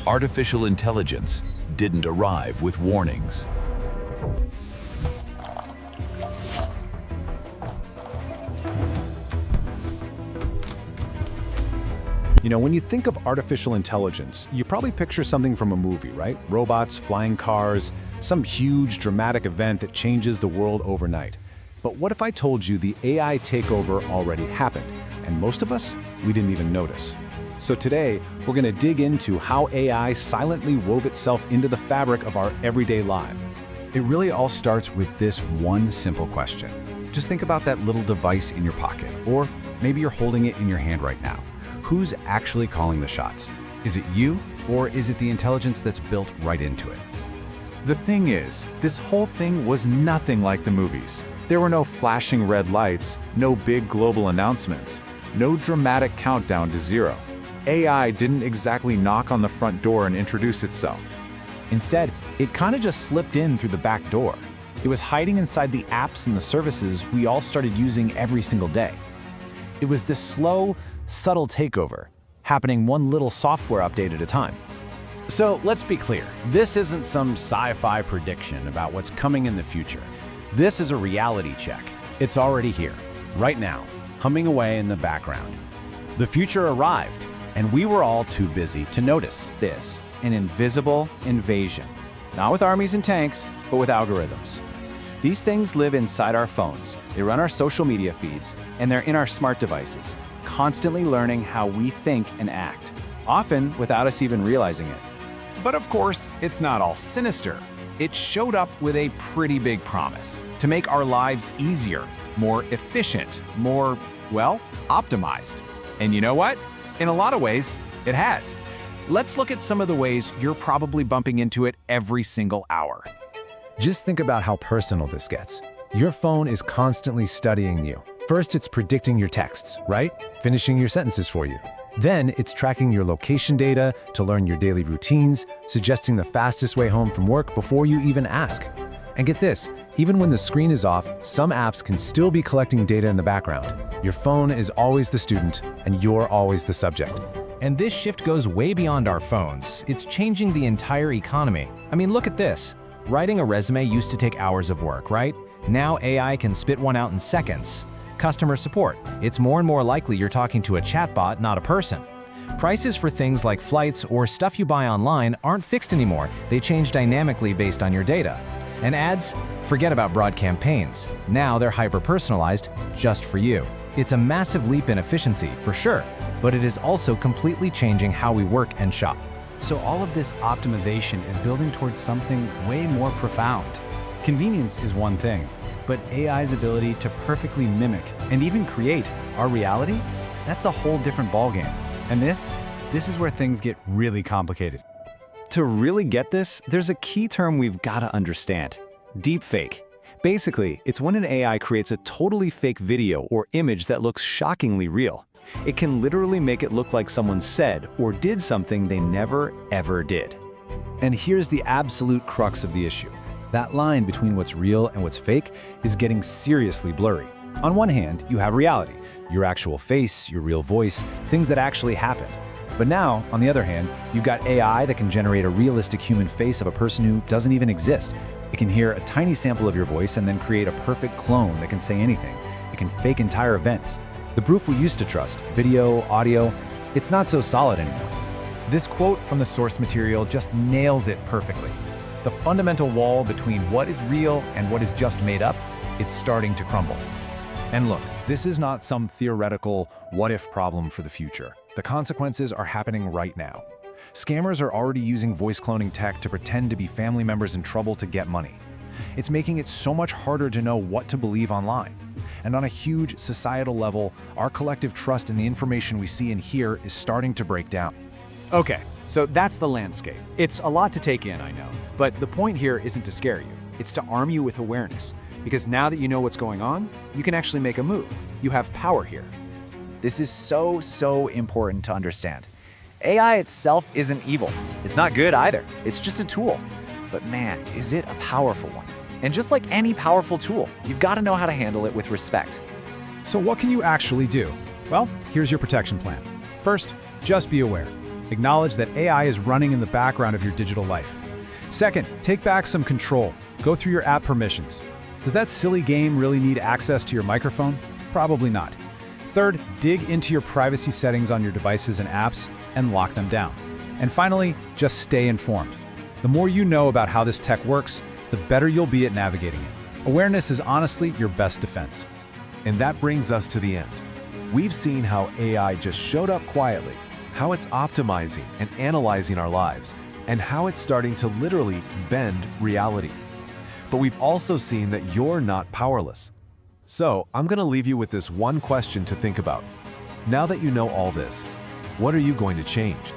Artificial intelligence didn't arrive with warnings. You know, when you think of artificial intelligence, you probably picture something from a movie, right? Robots, flying cars, some huge dramatic event that changes the world overnight. But what if I told you the AI takeover already happened, and most of us, we didn't even notice? So today, we're going to dig into how AI silently wove itself into the fabric of our everyday life. It really all starts with this one simple question. Just think about that little device in your pocket, or maybe you're holding it in your hand right now. Who's actually calling the shots? Is it you, or is it the intelligence that's built right into it? The thing is, this whole thing was nothing like the movies. There were no flashing red lights, no big global announcements, no dramatic countdown to zero. AI didn't exactly knock on the front door and introduce itself. Instead, it kind of just slipped in through the back door. It was hiding inside the apps and the services we all started using every single day. It was this slow, subtle takeover, happening one little software update at a time. So let's be clear, this isn't some sci-fi prediction about what's coming in the future. This is a reality check. It's already here, right now, humming away in the background. The future arrived, and we were all too busy to notice this, an invisible invasion. Not with armies and tanks, but with algorithms. These things live inside our phones, they run our social media feeds, and they're in our smart devices, constantly learning how we think and act, often without us even realizing it. But of course, it's not all sinister. It showed up with a pretty big promise to make our lives easier, more efficient, more, well, optimized. And you know what? In a lot of ways, it has. Let's look at some of the ways you're probably bumping into it every single hour. Just think about how personal this gets. Your phone is constantly studying you. First, it's predicting your texts, right? Finishing your sentences for you. Then, it's tracking your location data to learn your daily routines, suggesting the fastest way home from work before you even ask. And get this, even when the screen is off, some apps can still be collecting data in the background. Your phone is always the student, and you're always the subject. And this shift goes way beyond our phones. It's changing the entire economy. I mean, look at this. Writing a resume used to take hours of work, right? Now AI can spit one out in seconds. Customer support. It's more and more likely you're talking to a chatbot, not a person. Prices for things like flights or stuff you buy online aren't fixed anymore. They change dynamically based on your data. And ads? Forget about broad campaigns. Now they're hyper-personalized just for you. It's a massive leap in efficiency, for sure, but it is also completely changing how we work and shop. So all of this optimization is building towards something way more profound. Convenience is one thing, but AI's ability to perfectly mimic and even create our reality, that's a whole different ballgame. And this is where things get really complicated. To really get this, there's a key term we've got to understand: deepfake. Basically, it's when an AI creates a totally fake video or image that looks shockingly real. It can literally make it look like someone said or did something they never, ever did. And here's the absolute crux of the issue. That line between what's real and what's fake is getting seriously blurry. On one hand, you have reality, your actual face, your real voice, things that actually happened. But now, on the other hand, you've got AI that can generate a realistic human face of a person who doesn't even exist. It can hear a tiny sample of your voice and then create a perfect clone that can say anything. It can fake entire events. The proof we used to trust, video, audio, it's not so solid anymore. This quote from the source material just nails it perfectly. The fundamental wall between what is real and what is just made up, it's starting to crumble. And look, this is not some theoretical what-if problem for the future. The consequences are happening right now. Scammers are already using voice cloning tech to pretend to be family members in trouble to get money. It's making it so much harder to know what to believe online. And on a huge societal level, our collective trust in the information we see and hear is starting to break down. Okay, so that's the landscape. It's a lot to take in, I know, but the point here isn't to scare you. It's to arm you with awareness, because now that you know what's going on, you can actually make a move. You have power here. This is so important to understand. AI itself isn't evil. It's not good either. It's just a tool. But man, is it a powerful one. And just like any powerful tool, you've got to know how to handle it with respect. So what can you actually do? Well, here's your protection plan. First, just be aware. Acknowledge that AI is running in the background of your digital life. Second, take back some control. Go through your app permissions. Does that silly game really need access to your microphone? Probably not. Third, dig into your privacy settings on your devices and apps and lock them down. And finally, just stay informed. The more you know about how this tech works, the better you'll be at navigating it. Awareness is honestly your best defense. And that brings us to the end. We've seen how AI just showed up quietly, how it's optimizing and analyzing our lives, and how it's starting to literally bend reality. But we've also seen that you're not powerless. So I'm going to leave you with this one question to think about. Now that you know all this, what are you going to change?